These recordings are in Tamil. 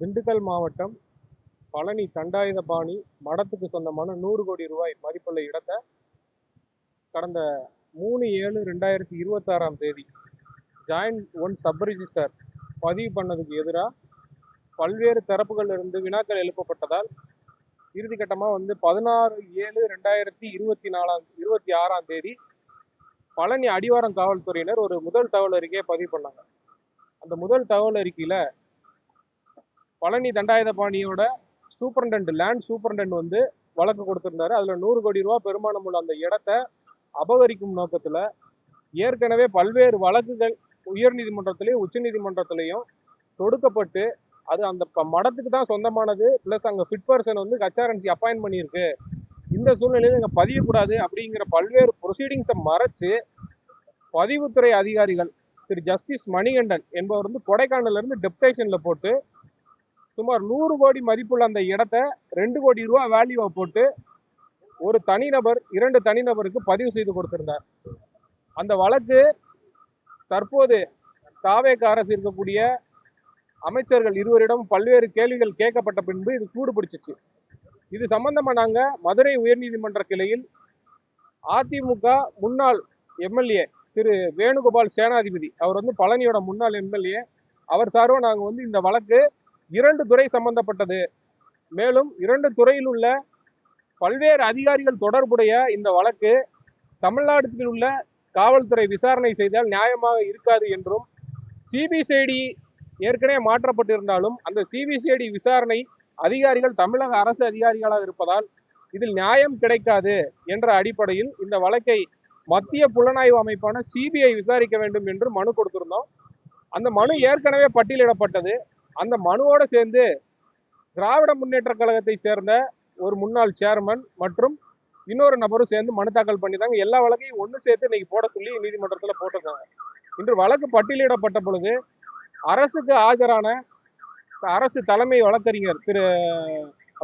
திண்டுக்கல் மாவட்டம் பழனி தண்டாயுதபாணி மடத்துக்கு சொந்தமான 100 கோடி ரூபாய் மதிப்புள்ள இடத்தை கடந்த 3/7/2026 ஜாயிண்ட் ஒன் சப் ரிஜிஸ்டர் பதிவு பண்ணதுக்கு எதிராக பல்வேறு தரப்புகள் இருந்து வினாக்கள் எழுப்பப்பட்டதால் இறுதிக்கட்டமாக 16/7/2026 பழனி அடிவாரம் காவல்துறையினர் ஒரு முதல் தகவல் அறிக்கையை பதிவு பண்ணாங்க. அந்த முதல் தகவல் அறிக்கையில் பழனி தண்டாயுதபாணியோட லேண்ட் சூப்பரண்டன்ட் வழக்கு கொடுத்திருந்தாரு. அதில் 100 கோடி ரூபாய் பெருமானம் உள்ள அந்த இடத்தை அபகரிக்கும் நோக்கத்தில் ஏற்கனவே பல்வேறு வழக்குகள் உயர்நீதிமன்றத்திலையும் உச்சநீதிமன்றத்திலையும் தொடுக்கப்பட்டு அது அந்த மடத்துக்கு தான் சொந்தமானது. ப்ளஸ் அங்கே ஃபிட் பர்சன் கச்சாரன்சி அப்பாயின்ட் பண்ணியிருக்கு. இந்த சூழ்நிலையில் இங்கே பதியக்கூடாது அப்படிங்கிற பல்வேறு ப்ரொசீடிங்ஸை மறைச்சு பதிவுத்துறை அதிகாரிகள் திரு ஜஸ்டிஸ் மணிகண்டன் என்பவர் கொடைக்கானல்ல டெப்டேஷனில் போட்டு சுமார் 100 கோடி மதிப்புள்ள அந்த இடத்த 2 கோடி ரூபா வேல்யூவை போட்டு ஒரு தனிநபர் 2 தனிநபருக்கு பதிவு செய்து கொடுத்திருந்தார். அந்த வழக்கு தற்போது தாவேக அரசு இருக்கக்கூடிய அமைச்சர்கள் இருவரிடம் பல்வேறு கேள்விகள் கேட்கப்பட்ட பின்பு இது சூடு பிடிச்சிச்சு. இது சம்பந்தமா நாங்க மதுரை உயர்நீதிமன்ற கிளையில் அதிமுக முன்னாள் எம்எல்ஏ திரு வேணுகோபால் சேனாதிபதி அவர் பழனியோட முன்னாள் எம்எல்ஏ அவர் சார்பாக நாங்கள் இந்த வழக்கு 2 துறை சம்பந்தப்பட்டது, மேலும் 2 துறையில் உள்ள பல்வேறு அதிகாரிகள் தொடர்புடைய இந்த வழக்கு தமிழ்நாட்டில் உள்ள காவல்துறை விசாரணை செய்தால் நியாயமாக இருக்காது என்றும் சிபிசிஐடி ஏற்கனவே மாற்றப்பட்டிருந்தாலும் அந்த சிபிசிஐடி விசாரணை அதிகாரிகள் தமிழக அரசு அதிகாரிகளாக இருப்பதால் இதில் நியாயம் கிடைக்காது என்ற அடிப்படையில் இந்த வழக்கை மத்திய புலனாய்வு அமைப்பான சிபிஐ விசாரிக்க வேண்டும் என்று மனு கொடுத்திருந்தோம். அந்த மனு ஏற்கனவே பட்டியலிடப்பட்டது. அந்த மனுவோடு சேர்ந்து திராவிட முன்னேற்ற கழகத்தை சேர்ந்த ஒரு முன்னாள் சேர்மன் மற்றும் இன்னொரு நபரும் சேர்ந்து மனு தாக்கல் பண்ணிட்டாங்க. எல்லா வழக்கையும் ஒன்று சேர்த்து இன்னைக்கு போட சொல்லி நீதிமன்றத்தில் போட்டிருக்காங்க. இன்று வழக்கு பட்டியலிடப்பட்ட பொழுது அரசுக்கு ஆஜரான அரசு தலைமை வழக்கறிஞர் திரு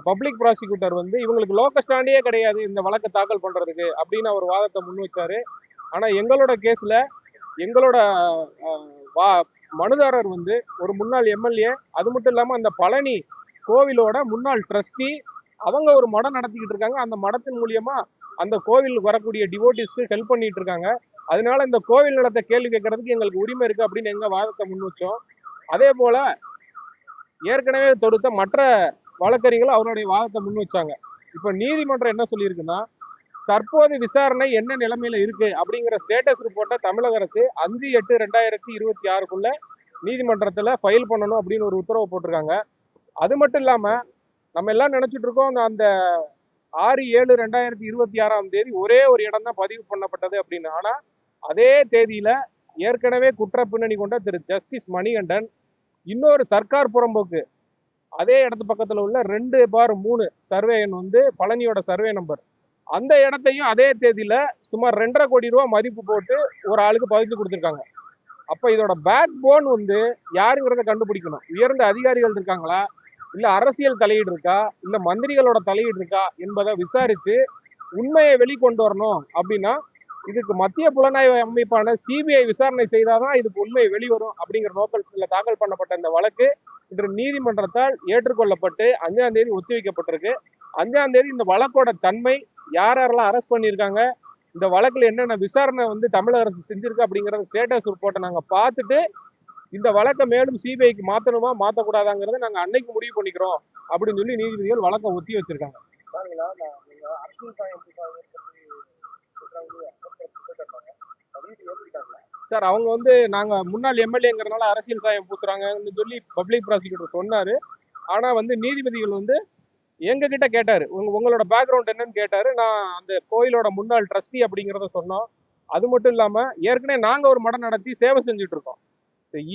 பப்ளிக் ப்ராசிக்யூட்டர் இவங்களுக்கு லோக்கல் ஸ்டாண்டே கிடையாது இந்த வழக்கை தாக்கல் பண்றதுக்கு அப்படின்னு அவர் வாதத்தை முன் வச்சாரு. ஆனா எங்களோட கேஸ்ல எங்களோட மனுதாரர் ஒரு முன்னாள் எம்எல்ஏ, அது மட்டும் இல்லாம அந்த பழனி கோவிலோட முன்னாள் ட்ரஸ்டி, அவங்க ஒரு மடம் நடத்திக்கிட்டு இருக்காங்க. அந்த மடத்தின் மூலியமா அந்த கோவில் வரக்கூடிய டிவோட்டிஸ்க்கு ஹெல்ப் பண்ணிட்டு இருக்காங்க. அதனால இந்த கோவில் நிலத்தை கேள்வி கேட்கறதுக்கு எங்களுக்கு உரிமை இருக்கு அப்படின்னு எங்க வாதத்தை முன் வச்சோம். அதே போல ஏற்கனவே தொடுத்த மற்ற வழக்கறிஞர்கள் அவருடைய வாதத்தை முன் வச்சாங்க. இப்ப நீதிமன்றம் என்ன சொல்லியிருக்குன்னா, தற்போது விசாரணை என்ன நிலைமையில இருக்கு அப்படிங்கிற ஸ்டேட்டஸ் ரிப்போர்ட்டை தமிழக அரசு 5/8/2026 நீதிமன்றத்துல ஃபைல் பண்ணணும் அப்படின்னு ஒரு உத்தரவு போட்டிருக்காங்க. அது மட்டும் இல்லாம நம்ம எல்லாம் நினைச்சிட்டு இருக்கோம் அந்த 6/7/2026 ஒரே ஒரு இடம் தான் பதிவு பண்ணப்பட்டது அப்படின்னு. ஆனா அதே தேதியில ஏற்கனவே குற்ற பின்னணி கொண்ட திரு ஜஸ்டிஸ் மணிகண்டன் இன்னொரு சர்க்கார் புறம்போக்கு அதே இடத்து பக்கத்துல உள்ள 2/3 சர்வே எண் பழனியோட சர்வே நம்பர், அந்த இடத்தையும் அதே தேதியில சுமார் 2.5 கோடி ரூபாய் மதிப்பு போட்டு ஒரு ஆளுக்கு பதிவு கொடுத்துருக்காங்க. அப்ப இதோட பேக் போன் யாருங்கிறத கண்டுபிடிக்கணும். உயர்ந்த அதிகாரிகள் இருக்காங்களா, இல்ல அரசியல் தலையீடு இருக்கா, இல்ல மந்திரிகளோட தலையீடு இருக்கா என்பதை விசாரிச்சு உண்மையை வெளிக்கொண்டு வரணும். அப்படின்னா இதுக்கு மத்திய புலனாய்வு அமைப்பான சிபிஐ விசாரணை செய்தாதான் இதுக்கு உண்மை வெளிவரும் அப்படிங்கிற நோக்கத்தில் தாக்கல் பண்ணப்பட்ட இந்த வழக்கு இன்று நீதிமன்றத்தால் ஏற்றுக்கொள்ளப்பட்டு 5ஆம் தேதி ஒத்திவைக்கப்பட்டிருக்கு. 5ஆம் தேதி இந்த வழக்கோட தன்மை, யாரெல்லாம் அரெஸ்ட் பண்ணியிருக்காங்க, இந்த வழக்குல என்னென்ன விசாரணை தமிழக அரசு செஞ்சிருக்கு அப்படிங்கிறத ஸ்டேட்டஸ் ரிப்போர்ட்டை நாங்கள் பார்த்துட்டு இந்த வழக்கை மேலும் சிபிஐக்கு மாற்றணுமா மாற்றக்கூடாதாங்கிறத நாங்கள் அன்னைக்கு முடிவு பண்ணிக்கிறோம் அப்படின்னு சொல்லி நீதிபதிகள் வழக்கை ஒத்தி வச்சிருக்காங்க. சார் அவங்க நாங்க முன்னாள் எம்எல்ஏங்கிறதுனால அரசியல் சாயம் பூசுறாங்கன்னு சொல்லி பப்ளிக் ப்ராசிக்யூட்டர் சொன்னாரு. ஆனா நீதிபதிகள் எங்க கிட்ட கேட்டாரு, உங்களோட பேக்ரவுண்ட் என்னன்னு கேட்டாரு. நான் அந்த கோயிலோட முன்னாள் ட்ரஸ்டி அப்படிங்கிறத சொன்னோம். அது மட்டும் இல்லாம ஏற்கனவே நாங்க ஒரு மடம் நடத்தி சேவை செஞ்சுட்டு இருக்கோம்.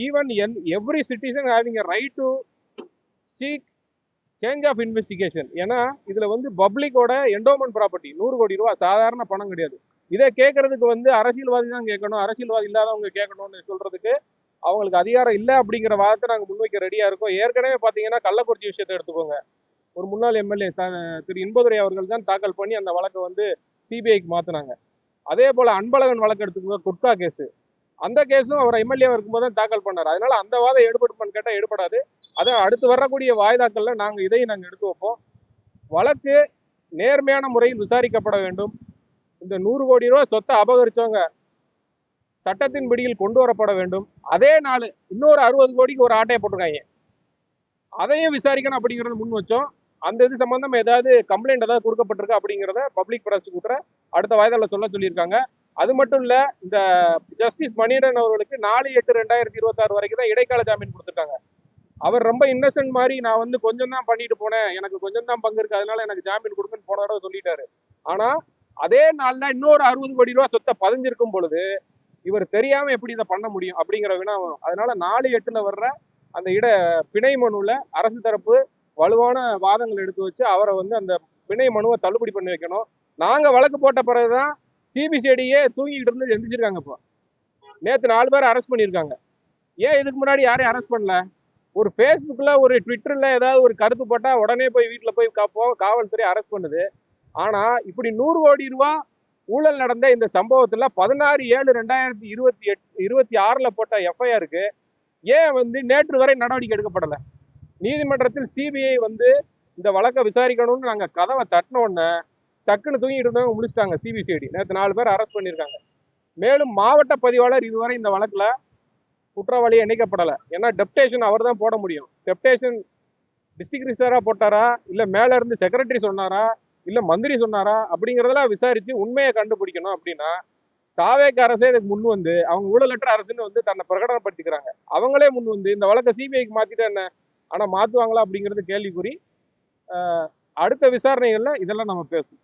Even every citizen having a right to seek change of investigation. ஏன்னா இதுல பப்ளிக்கோட என்டோமெண்ட் ப்ராப்பர்ட்டி 100 கோடி ரூபாய் சாதாரண பணம் கிடையாது. இதை கேட்கறதுக்கு அரசியல்வாதி தான் கேட்கணும், அரசியல்வாதி இல்லாதவங்க கேட்கணும்னு சொல்றதுக்கு அவங்களுக்கு அதிகாரம் இல்லை அப்படிங்கிற வாதத்தை நாங்கள் முன்வைக்க ரெடியா இருக்கோம். ஏற்கனவே பாத்தீங்கன்னா கள்ளக்குறிச்சி விஷயத்தை எடுத்துக்கோங்க. ஒரு முன்னாள் எம்எல்ஏ திரு இன்பதுரை அவர்கள் தான் தாக்கல் பண்ணி அந்த வழக்கை சிபிஐக்கு மாத்தினாங்க. அதே போல அன்பழகன் வழக்கு எடுத்துக்கோங்க, குட்கா கேஸ். அந்த கேஸும் அவர் எம்எல்ஏ இருக்கும்போது தான் தாக்கல் பண்ணார். அதனால அந்த வாதம் எடுபடுமான்னு கேட்டால் எடுபடாது. அதை அடுத்து வரக்கூடிய வாய்தாக்கள்ல இதையும் நாங்கள் எடுத்து வைப்போம். வழக்கு நேர்மையான முறையில் விசாரிக்கப்பட வேண்டும். இந்த 100 கோடி ரூபாய் சொத்தை அபகரிச்சவங்க சட்டத்தின் பிடியில் கொண்டு வரப்பட வேண்டும். அதே நாள் இன்னொரு 60 கோடிக்கு ஒரு ஆட்டையை போட்டிருக்காங்க, அதையும் விசாரிக்கணும் அப்படிங்கறத முன் வச்சோம். அந்த இது சம்பந்தம் ஏதாவது கம்ப்ளைண்ட் ஏதாவது கொடுக்கப்பட்டிருக்கு அப்படிங்கிறத பப்ளிக் ப்ராசிக்யூட்டரை அடுத்த வாய்தால சொல்ல சொல்லியிருக்காங்க. அது மட்டும் இல்ல, இந்த ஜஸ்டிஸ் மணிகண்டன் அவர்களுக்கு 4/8/2026 வரைக்கும் தான் இடைக்கால ஜாமீன் கொடுத்துருக்காங்க. அவர் ரொம்ப இன்னசென்ட் மாதிரி, நான் வந்து கொஞ்சம் தான் பண்ணிட்டு போனேன், எனக்கு கொஞ்சம் தான் பங்கு இருக்கு, அதனால எனக்கு ஜாமீன் கொடுக்குன்னு போன தடவை சொல்லிட்டாரு. ஆனா அதே நாள்ல இன்னொரு 60 கோடி ரூபாய் சொத்தை பதிஞ்சிருக்கும் பொழுது இவர் தெரியாம எப்படி இதை பண்ண முடியும் அப்படிங்கிற வினா வரும். அதனால 4/8 வர்ற அந்த பிணை மனுல அரசு தரப்பு வலுவான வாதங்கள் எடுத்து வச்சு அவரை வந்து அந்த பிணை மனுவை தள்ளுபடி பண்ணி வைக்கணும். நாங்க வழக்கு போட்ட பிறகுதான் சிபிசிஐடியே தூங்கிக்கிட்டு இருந்து எந்திரிச்சிருக்காங்க. இப்போ நேற்று 4 பேர் அரெஸ்ட் பண்ணியிருக்காங்க. ஏன் இதுக்கு முன்னாடி யாரையும் அரெஸ்ட் பண்ணல? ஒரு ஃபேஸ்புக்ல ஒரு ட்விட்டர்ல ஏதாவது ஒரு கருத்து போட்டா உடனே போய் வீட்டில் போய் காவல்துறை அரெஸ்ட் பண்ணுது. ஆனா இப்படி 100 கோடி ரூபாய் ஊழல் நடந்த இந்த சம்பவத்துல 16/7/2026 போட்ட எஃப்ஐஆருக்கு ஏன் வந்து நேற்று வரை நடவடிக்கை எடுக்கப்படலை? நீதிமன்றத்தில் சிபிஐ வந்து இந்த வழக்கை விசாரிக்கணும்னு நாங்க கதவை தட்டின உடனே டக்குன்னு தூங்கிட்டு இருந்தவங்க முடிச்சிட்டாங்க. சிபிசிஐடி நேற்று 4 பேர் அரெஸ்ட் பண்ணியிருக்காங்க. மேலும் மாவட்ட பதிவாளர் இதுவரை இந்த வழக்குல குற்றவாளியை இணைக்கப்படலை. ஏன்னா டெப்டேஷன் அவர் தான் போட முடியும். டெப்டேஷன் டிஸ்ட்ரிக்ட் ரிஜிஸ்டரா போட்டாரா, இல்ல மேல இருந்து செக்ரட்டரி சொன்னாரா, இல்ல மந்திரி சொன்னாரா அப்படிங்கறதெல்லாம் விசாரிச்சு உண்மையை கண்டுபிடிக்கணும். அப்படின்னா தாவேக அரசே இதுக்கு முன் வந்து அவங்க ஊழலற்ற அரசுன்னு வந்து தன்னை பிரகடனப்படுத்திக்கிறாங்க. அவங்களே முன் வந்து இந்த வழக்கை சிபிஐக்கு மாத்திட்டா என்ன, ஆனா மாத்துவாங்களா அப்படிங்கிறது கேள்விக்குறி. அடுத்த விசாரணைகள்ல இதெல்லாம் நம்ம பேசுவோம்.